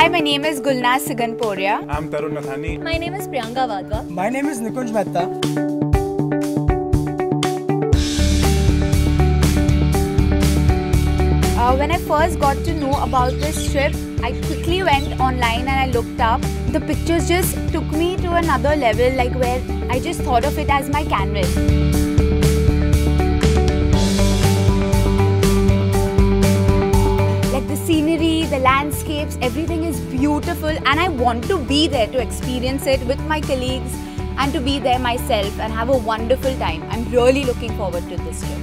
Hi, my name is Gulnaz Siganporia. I'm Tarun Nathani. My name is Priyanka Vadva. My name is Nikunj Mehta. When I first got to know about this trip, I quickly went online and I looked up. The pictures just took me to another level, like where I just thought of it as my canvas. Like the scenery, the landscapes, everything is beautiful and I want to be there to experience it with my colleagues and to be there myself and have a wonderful time. I'm really looking forward to this trip.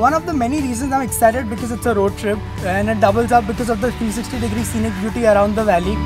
One of the many reasons I'm excited because it's a road trip and it doubles up because of the 360-degree scenic beauty around the valley.